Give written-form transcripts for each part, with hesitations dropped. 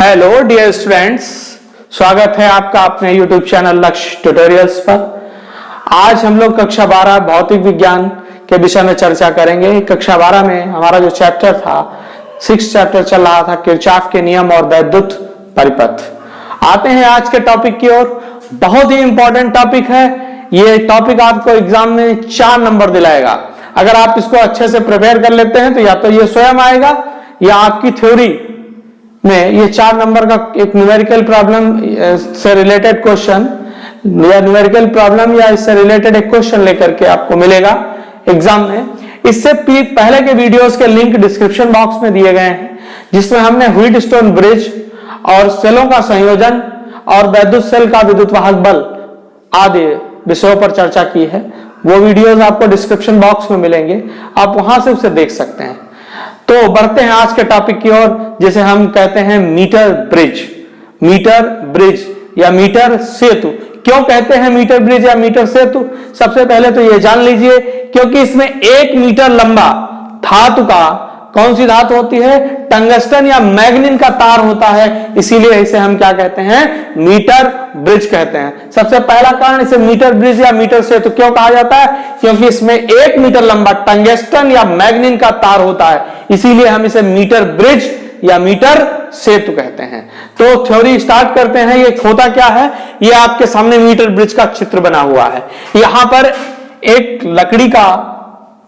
Hello dear students, स्वागत है आपका अपने YouTube चैनल लक्ष्य ट्यूटोरियल्स पर। आज हम लोग कक्षा 12 भौतिक विज्ञान के विषय में चर्चा करेंगे। कक्षा 12 में हमारा जो चैप्टर था 6th चैप्टर चल रहा था किरचॉफ के नियम और वैद्युत परिपथ। आते हैं आज के टॉपिक की ओर। बहुत ही इंपॉर्टेंट टॉपिक है ये। टॉपिक आपको एग्जाम में 4 नंबर दिलाएगा। अगर आप इसको अच्छे से प्रिपेयर कर लेते हैं तो या तो ये स्वयं आएगा या आपकी थ्योरी में ये 4 नंबर का एक न्यूमेरिकल प्रॉब्लम से रिलेटेड क्वेश्चन या न्यूमेरिकल प्रॉब्लम या इससे रिलेटेड एक क्वेश्चन लेकर के आपको मिलेगा एग्जाम में। इससे पहले के वीडियोस के लिंक डिस्क्रिप्शन बॉक्स में दिए गए हैं, जिसमें हमने व्हीटस्टोन ब्रिज और सेलों का संयोजन और वैद्युत सेल का विद्युत वाहक बल आदि विषयों पर चर्चा की है। वो वीडियोस आपको डिस्क्रिप्शन बॉक्स में मिलेंगे, आप वहां से उसे देख सकते हैं। तो बढ़ते हैं आज के टॉपिक की ओर, जिसे हम कहते हैं मीटर ब्रिज। मीटर ब्रिज या मीटर सेतु। क्यों कहते हैं मीटर ब्रिज या मीटर सेतु? सबसे पहले तो ये जान लीजिए, क्योंकि इसमें 1 मीटर लंबा धातु का, कौन सी धातु होती है? टंगस्टन या मैग्नीन का तार होता है, इसीलिए इसे हम क्या कहते हैं? मीटर ब्रिज कहते हैं। सबसे पहला कारण इसे मीटर ब्रिज या मीटर सेतु क्यों कहा जाता है? क्योंकि इसमें 1 मीटर लंबा टंगस्टन या मैग्नीन का तार होता है, इसीलिए हम इसे मीटर ब्रिज या मीटर सेतु कहते हैं। तो थ्योरी स्टार्ट करते हैं। ये होता क्या है? ये आपके सामने मीटर ब्रिज का चित्र बना हुआ है। यहां पर एक लकड़ी का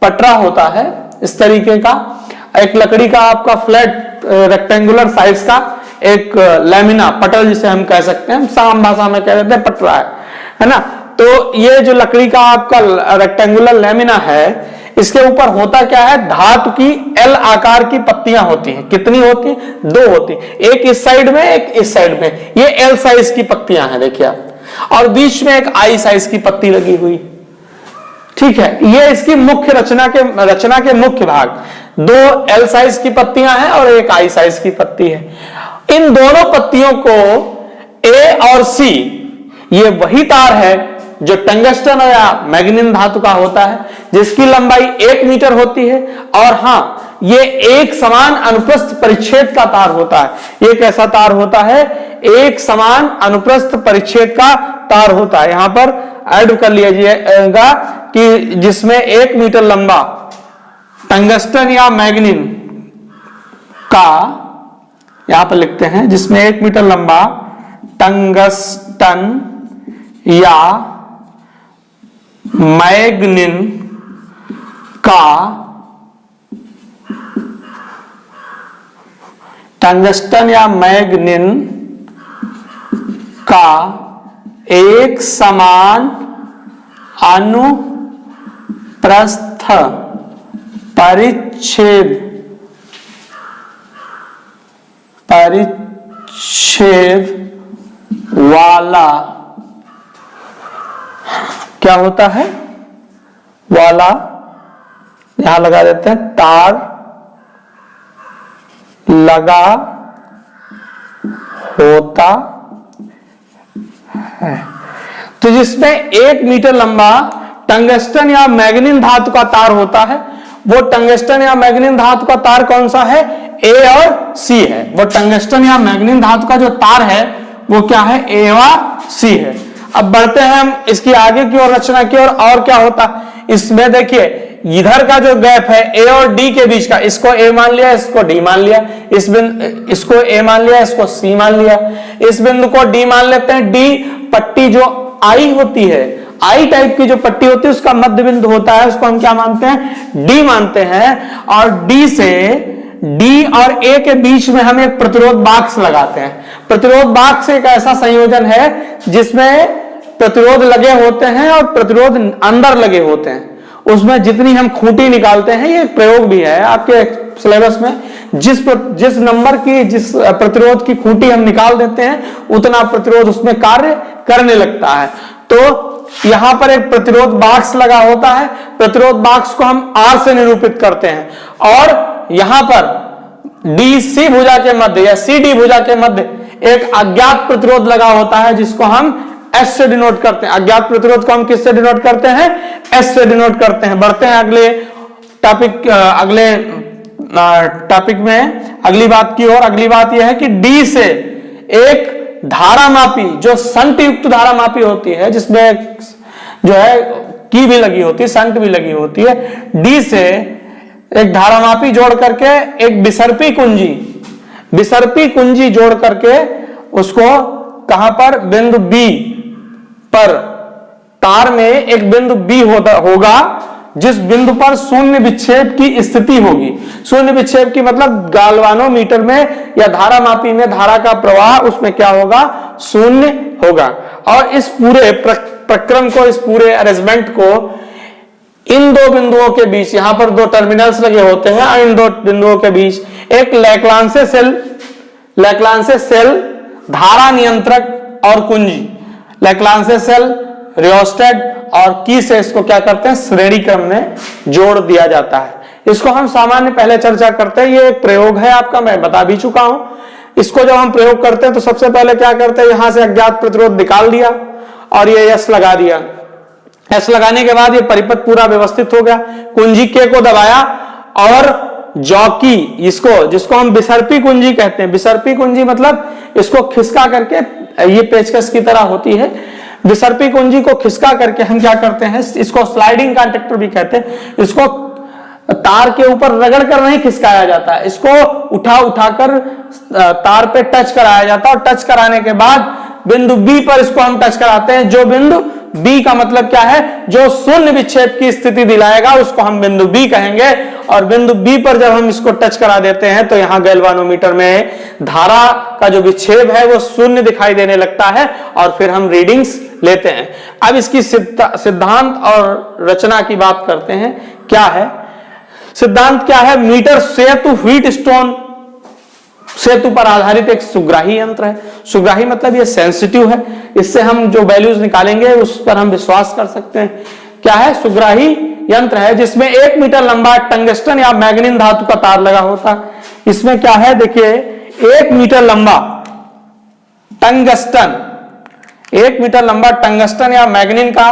पटरा होता है, इस तरीके का एक लकड़ी का आपका फ्लैट रेक्टेंगुलर साइज का एक लैमिना, पटल जिसे हम कह सकते हैं, साम भाषा में कह देते हैं पटरा है ना। तो ये जो लकड़ी का आपका रेक्टेंगुलर लैमिना है, इसके ऊपर होता क्या है? धातु की एल आकार की पत्तियां होती हैं। कितनी होती हैं? 2 होती हैं, एक इस साइड में एक इस साइड में। ये एल साइज की पत्तियां हैं, देखिए आप, और बीच में एक आई साइज की पत्ती लगी हुई। ठीक है, ये इसकी मुख्य रचना के मुख्य भाग। 2 एल साइज की पत्तियां हैं और एक आई साइज की पत्ती है। इन दोनों पत्तियों को ए और सी, ये वही तार है जो टंगस्टन या मैग्नीन धातु का होता है, जिसकी लंबाई 1 मीटर होती है। और हां, ये एक समान अनुप्रस्थ परिच्छेद का तार होता है। ये कैसा तार होता है? एक समान अनुप्रस्थ परिच्छेद का तार होता है। यहां पर ऐड कर लीजिएगा कि जिसमें 1 मीटर लंबा टंगस्टन या मैग्नीन का, यहां पर लिखते हैं, जिसमें 1 मीटर लंबा टंगस्टन या मैग्नीन का, टंगस्टन या मैग्नीन का एक समान अनुप्रस्थ परिच्छेद वाला क्या होता है? वाला, यहां लगा देते हैं, तार लगा होता है। तो जिसमें 1 मीटर लंबा टंगस्टन या मैग्नीन धातु का तार होता है, वो टंगस्टन या मैग्नीन धातु का तार कौन सा है? ए और सी है। वो टंगस्टन या मैग्नीन धातु का जो तार है वो क्या है? ए व सी है। अब बढ़ते हैं हम इसकी आगे की ओर, रचना की ओर। और क्या होता है इसमें? देखिए, इधर का जो गैप है ए और डी के बीच का, इसको ए मान लिया, इसको डी मान लिया, इसको ए मान लिया, इसको सी मान लिया, इस बिंदु को डी मान लेते हैं। डी पट्टी जो आई होती है, आई टाइप की जो पट्टी होती है, उसका मध्य बिंदु होता है, उसको हम क्या मानते हैं? डी मानते हैं। और डी से, डी और ए के बीच में हम एक प्रतिरोध बाक्स लगाते हैं। प्रतिरोध बाक्स एक ऐसा संयोजन है जिसमें प्रतिरोध लगे होते हैं और प्रतिरोध अंदर लगे होते हैं। उसमें जितनी हम खूंटी निकालते हैं, ये प्रयोग भी है आपके सिलेबस में, जिस नंबर की, जिस प्रतिरोध की खूंटी हम निकाल देते हैं, उतना प्रतिरोध उसमें कार्य करने लगता है। तो यहां पर एक प्रतिरोध बाक्स लगा होता है। प्रतिरोध बाक्स को हम आर से निरूपित करते हैं। और यहां पर डी सी भुजा के मध्य या सी डी भुजा के मध्य एक अज्ञात प्रतिरोध लगा होता है, जिसको हम एस से डिनोट करते हैं। अज्ञात प्रतिरोध को हम किससे डिनोट करते हैं? एस से डिनोट करते हैं। बढ़ते हैं अगले टॉपिक, अगले टॉपिक में अगली बात की। और अगली बात यह है कि डी से एक धारामापी जो संट युक्त धारामापी होती है, जिसमें जो है की भी लगी होती है, संट भी लगी होती है, डी से एक धारामापी जोड़ करके एक विसर्पी कुंजी जोड़ करके उसको कहां पर, बिंदु बी पर, तार में एक बिंदु बी होगा जिस बिंदु पर शून्य विक्षेप की स्थिति होगी। शून्य विक्षेप की मतलब गाल्वानोमीटर में या धारामापी में धारा का प्रवाह उसमें क्या होगा, शून्य होगा। और इस पूरे प्रक्रम को, इस पूरे अरेंजमेंट को इन दो बिंदुओं के बीच, यहां पर दो टर्मिनल्स लगे होते हैं और इन दो बिंदुओं के बीच एक लैक्लांसे सेल धारा नियंत्रक और कुंजी, लैक्लांसे सेल, रियोस्टेट और की से इसको क्या करते हैं, श्रेणी क्रम में जोड़ दिया जाता है। इसको हम सामान्य पहले चर्चा करते हैं। ये एक प्रयोग है आपका, मैं बता भी चुका हूं। इसको जब हम प्रयोग करते हैं तो सबसे पहले क्या करते हैं, यहां से अज्ञात प्रतिरोध निकाल दिया और ये एस लगा दिया। एस लगाने के बाद ये परिपथ पूरा व्यवस्थित हो गया। कुंजी के को दबाया और जॉकी, इसको जिसको हम विसर्पी कुंजी कहते हैं, विसर्पी कुंजी मतलब इसको खिसका करके, ये पेचकस की तरह होती है, विसर्पी कुंजी को खिसका करके हम क्या करते हैं, इसको स्लाइडिंग कंडक्टर भी कहते हैं। इसको तार के ऊपर रगड़ कर नहीं खिसकाया जाता, इसको उठाकर तार पे टच कराया जाता है और टच कराने के बाद बिंदु बी पर इसको हम टच कराते हैं। जो बिंदु बी का मतलब क्या है, जो शून्य विक्षेप की स्थिति दिलाएगा उसको हम बिंदु बी कहेंगे। और बिंदु बी पर जब हम इसको टच करा देते हैं तो यहां गैल्वानोमीटर में धारा का जो विक्षेप है वो शून्य दिखाई देने लगता है और फिर हम रीडिंग्स लेते हैं। अब इसकी सिद्धांत और रचना की बात करते हैं। क्या है सिद्धांत, क्या है, मीटर सेतु व्हीटस्टोन सेतु पर आधारित एक सुग्राही यंत्र है। सुग्राही मतलब ये सेंसिटिव है, इससे हम जो वैल्यूज निकालेंगे उस पर हम विश्वास कर सकते हैं। क्या है, सुग्राही यंत्र है जिसमें 1 मीटर लंबा टंगस्टन या मैग्नीन धातु का तार लगा होता है। इसमें क्या है, देखिए 1 मीटर लंबा टंगस्टन, 1 मीटर लंबा टंगस्टन या मैग्नीन का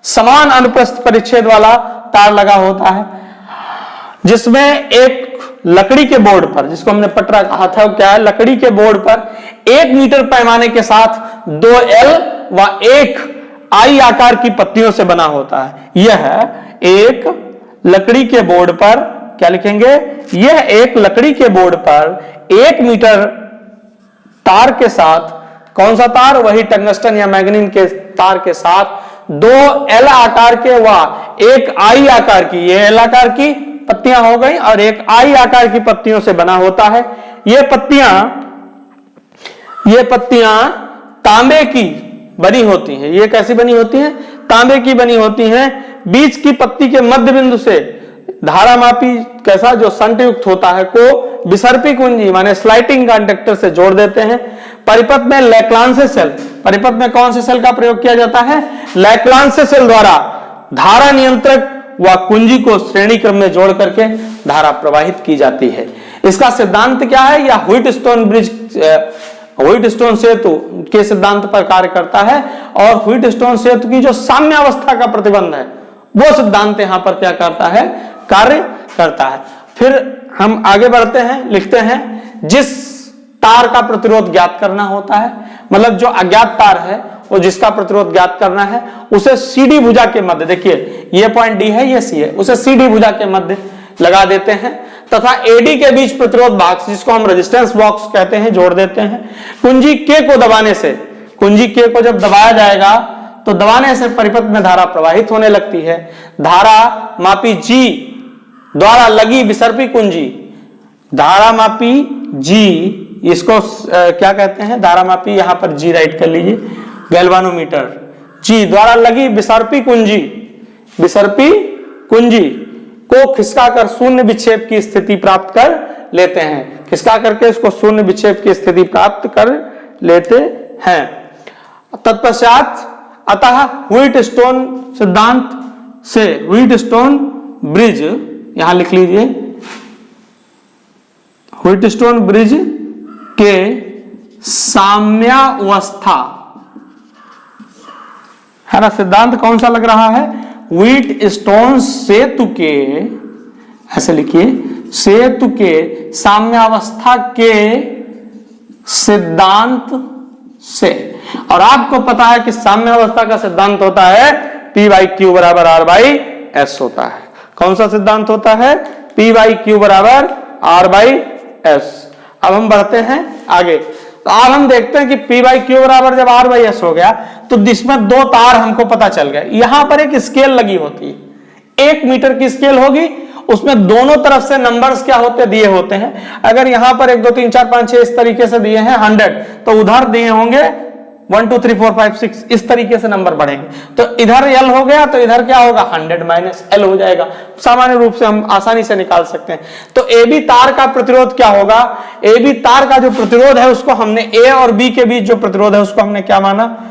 समान अनुप्रस्थ परिच्छेद वाला तार लगा होता है, जिसमें एक लकड़ी के बोर्ड पर, जिसको हमने पटरा कहा था, क्या है, लकड़ी के बोर्ड पर 1 मीटर पैमाने के साथ 2 L व 1 I आकार की पत्तियों से बना होता है। यह एक लकड़ी के बोर्ड पर, क्या लिखेंगे, यह एक लकड़ी के बोर्ड पर 1 मीटर तार के साथ, कौन सा तार, वही टंगस्टन या मैग्नीन के तार के साथ 2 L आकार के व 1 I आकार की, ये L आकार की पत्तियां हो गई और 1 I आकार की पत्तियों से बना होता है। ये पत्तियां तांबे की बनी होती हैं। ये कैसी बनी होती हैं, तांबे की बनी होती हैं। बीच की पत्ती के मध्य बिंदु से धारामापी कैसा, जो संट युक्त होता है, को विसर्पी कुंजी माने स्लाइडिंग कंडक्टर से जोड़ देते हैं। परिपथ में लैक्लांसे सेल, परिपथ में कौन से सेल का प्रयोग किया जाता है, लैक्लांसे सेल द्वारा धारा नियंत्रक व कुंजी को श्रेणी क्रम में जोड़ करके धारा प्रवाहित की जाती है। इसका सिद्धांत क्या है, या व्हीटस्टोन सेतु के सिद्धांत पर कार्य करता है। और व्हीटस्टोन सेतु की जो साम्यावस्था का प्रतिबंध है वो सिद्धांत यहां पर क्या करता है, कार्य करता है। फिर हम आगे बढ़ते हैं, लिखते हैं, जिस तार का प्रतिरोध ज्ञात करना होता है, मतलब जो अज्ञात तार है वो जिसका प्रतिरोध ज्ञात करना है, उसे सीडी भुजा के मध्य, देखिए ये पॉइंट डी है, ये सी है, उसे सीडी भुजा के मध्य लगा देते हैं तथा एडी के बीच प्रतिरोध बॉक्स, जिसको हम रेजिस्टेंस बॉक्स कहते हैं, जोड़ देते हैं। कुंजी के को दबाने से, कुंजी के को जब दबाया जाएगा तो दबाने से परिपथ में धारा प्रवाहित होने लगती है। धारा मापी जी द्वारा लगी विसर्पी कुंजी, धारा मापी जी, इसको क्या कहते हैं, धारा मापी, यहां पर जी राइट कर लीजिए, गैल्वानोमीटर जी द्वारा लगी विसर्पी कुंजी को खिसकाकर शून्य विक्षेप की स्थिति प्राप्त कर लेते हैं। खिसका करके इसको शून्य विक्षेप की स्थिति प्राप्त कर लेते हैं। तत्पश्चात अतः व्हीटस्टोन सिद्धांत से व्हीटस्टोन ब्रिज, यहां लिख लीजिए, व्हीटस्टोन ब्रिज के साम्यावस्था है ना, सिद्धांत कौन सा लग रहा है, व्हीटस्टोन सेतु के, ऐसे लिखिए, सेतु के साम्यावस्था के सिद्धांत से। और आपको पता है कि साम्यावस्था का सिद्धांत होता है P बाई क्यू बराबर R बाई एस होता है। कौन सा सिद्धांत होता है? P बाई क्यू बराबर R बाई एस। अब हम बढ़ते हैं आगे। तो अब हम देखते हैं कि P बाई क्यू बराबर जब R बाई एस हो गया तो जिसमें दो तार हमको पता चल गया। यहां पर एक स्केल लगी होती है, 1 मीटर की स्केल होगी, उसमें दोनों तरफ से नंबर्स क्या होते दिए होते हैं। अगर यहां पर 1 2 3 4 5 6 इस तरीके से दिए हैं 100, तो उधर दिए होंगे 1 2 3 4 5 6, इस तरीके से नंबर बढ़ेंगे। तो इधर L हो गया तो इधर क्या होगा? 100 माइनस L हो जाएगा। सामान्य रूप से हम आसानी से निकाल सकते हैं। तो AB तार का प्रतिरोध क्या होगा? AB तार का जो प्रतिरोध है उसको हमने A और B के बीच जो प्रतिरोध है उसको हमने क्या माना?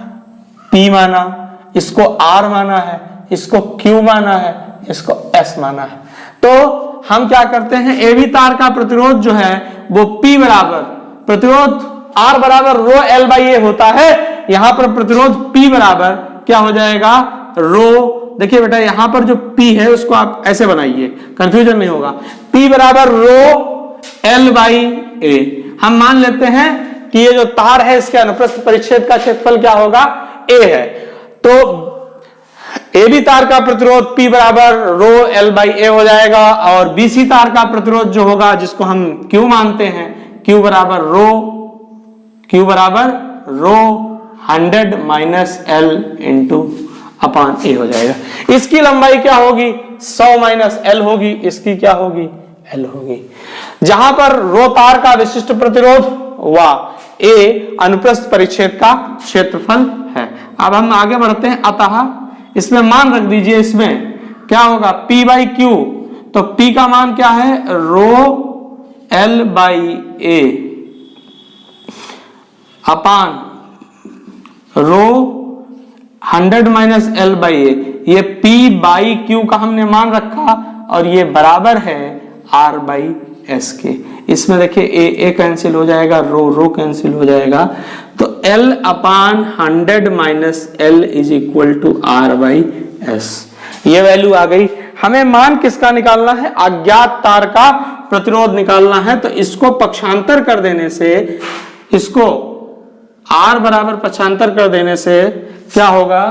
P माना, इसको R माना है, इसको Q माना है, इसको S माना है। तो हम क्या करते हैं, AB तार का प्रतिरोध जो है वो P बराबर प्रतिरोध R बराबर रो L बाई ए होता है। यहां पर प्रतिरोध P बराबर क्या हो जाएगा? रो, देखिए बेटा यहां पर जो P है उसको आप ऐसे बनाइए, कंफ्यूजन नहीं होगा। P बराबर रो L बाई ए। हम मान लेते हैं कि ये जो तार है इसके अनुप्रस्थ परिच्छेद का क्षेत्रफल क्या होगा? A है। तो AB तार का प्रतिरोध P बराबर रो L बाई ए हो जाएगा और BC तार का प्रतिरोध जो होगा जिसको हम Q मानते हैं, Q बराबर रो 100 माइनस L इंटू अपान ए हो जाएगा। इसकी लंबाई क्या होगी? 100 माइनस L होगी। इसकी क्या होगी? L होगी। जहां पर रो तार का विशिष्ट प्रतिरोध व A अनुप्रस्थ परिच्छेद का क्षेत्रफल है। अब हम आगे बढ़ते हैं। अतः इसमें मान रख दीजिए, इसमें क्या होगा? P by Q. तो P का मान क्या है? Rho L by A upon rho 100 minus L by A. ये P बाई क्यू का हमने मान रखा और ये बराबर है R बाई एस के। इसमें देखिए ए कैंसिल हो जाएगा, रो कैंसिल हो जाएगा, तो L upon 100 minus L is equal to R by S. ये वैल्यू आ गई। हमें मान किसका निकालना है? अज्ञात तार का प्रतिरोध निकालना है। तो इसको पक्षांतर कर देने से, इसको R बराबर पक्षांतर कर देने से क्या होगा?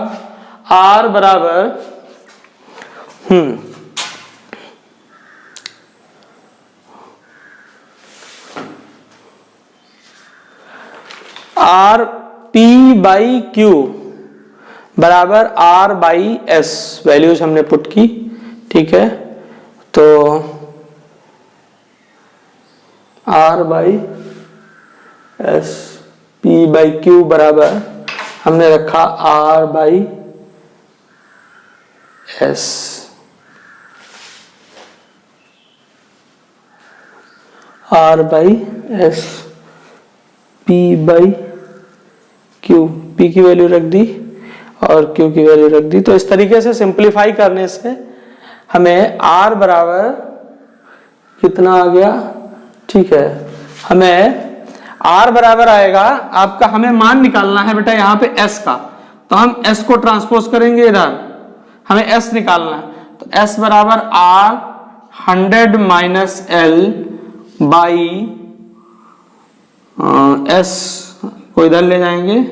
R बराबर R P बाई क्यू बराबर R बाई एस। वैल्यूज हमने पुट की, ठीक है। तो R by S P by Q बराबर हमने रखा R by S. R by S P by Q. P की वैल्यू रख दी और Q की वैल्यू रख दी। तो इस तरीके से सिंप्लीफाई करने से हमें R बराबर कितना आ गया? ठीक है, हमें R बराबर आएगा आपका, हमें मान निकालना है बेटा यहाँ पे S का, तो हम S को ट्रांसपोज करेंगे इधर, हमें S निकालना है। तो S बराबर R 100 minus L by S को इधर ले जाएंगे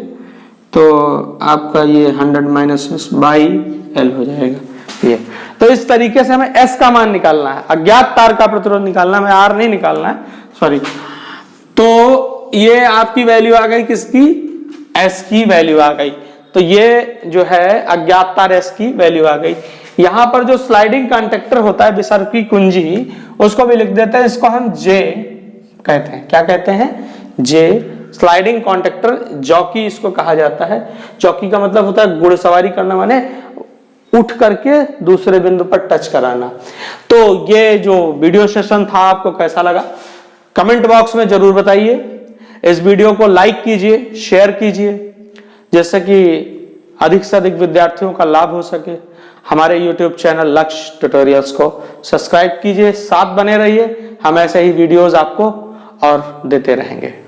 तो आपका ये 100 माइनस S बाई L हो जाएगा ये। तो इस तरीके से हमें S का मान निकालना है, अज्ञात तार का प्रतिरोध निकालना है, हमें R नहीं निकालना है, सॉरी। तो ये आपकी वैल्यू आ गई किसकी? S की वैल्यू आ गई। तो ये जो है अज्ञात तार S की वैल्यू आ गई। यहां पर जो स्लाइडिंग कंडक्टर होता है विसर्पी कुंजी, उसको भी लिख देते हैं, इसको हम J कहते हैं। क्या कहते हैं? J। स्लाइडिंग कंडक्टर जॉकी इसको कहा जाता है। जॉकी का मतलब होता है घुड़सवारी करना, माने उठ करके दूसरे बिंदु पर टच कराना। तो ये जो वीडियो सेशन था आपको कैसा लगा कमेंट बॉक्स में जरूर बताइए। इस वीडियो को लाइक कीजिए, शेयर कीजिए, जिससे कि अधिक से अधिक विद्यार्थियों का लाभ हो सके। हमारे YouTube चैनल लक्ष्य ट्यूटोरियल्स को सब्सक्राइब कीजिए, साथ बने रहिए, हम ऐसे ही वीडियोस आपको और देते रहेंगे।